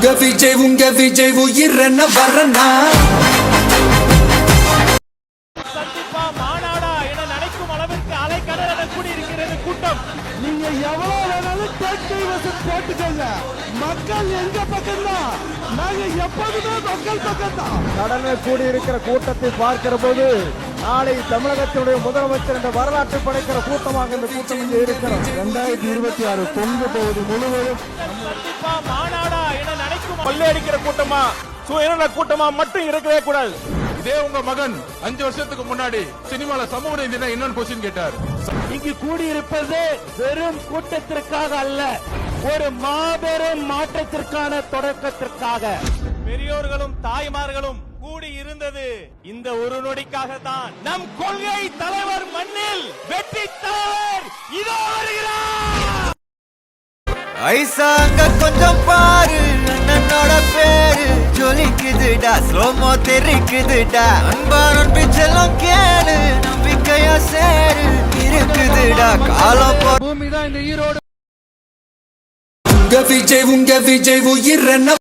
உங்க விஜய் உயிர் என்ன வரனா சந்திப்பா மாநாடா என நினைக்கும் அளவிற்கு அலைக்கடல் என கூடியிருக்கிறது கூட்டம். நீங்க எவ்வளவு வேணாலும் டேக்கை வசதி போட்டுக்கோங்க. மக்கள் எங்க பக்கம் தான், நாங்க எப்போதுமே மக்கள் பக்கம் தான். கடலில் கூடியிருக்கிற கூட்டத்தை பார்க்கிற போது நாளை தமிழகத்தினுடைய முதலமைச்சர் என்ற வரலாற்று படைக்கிற கூட்டமாக இந்த கூட்டம் இங்கே இருக்கிறோம். 2026 பொங்கு போவது முழுவதும் சந்திப்பா மாநாடா என நினைக்கும் கொள்ளையடிக்கிற கூட்டமா சுயநல கூட்டமா மட்டும் இருக்கவே கூடாது. இதே உங்க மகன் 5 வருஷத்துக்கு முன்னாடி சினிமால சமூக நீதினா என்னன்னு கொஸ்டின் கேட்டார். இங்கு கூடியிருப்பது வெறும் கூட்டத்திற்காக அல்ல, ஒரு மாபெரும் மாற்றத்திற்கான தொடக்கத்திற்காக. பெரியோர்களும் தாய்மார்களும் கூடி இருந்தது இந்த ஒரு நொடிக்காகத்தான். நம் கொள்கை தலைவர் மண்ணில் வெற்றி தலைவர் இதோ வருகிறார். ஐசாங்க கொஞ்சம் பாரு, அண்ணனோட பேரு ஜொலிக்குதுடா, ஸ்லோமோ தெரிக்குதுடா, அன்பான பிச்செல்லாம் கேளு, நம்பிக்கையா சேரு இருக்குதுடா, காலம் பூமி தான் இந்த ஈரோடு. உங்க விஜய் உயிர் என்ன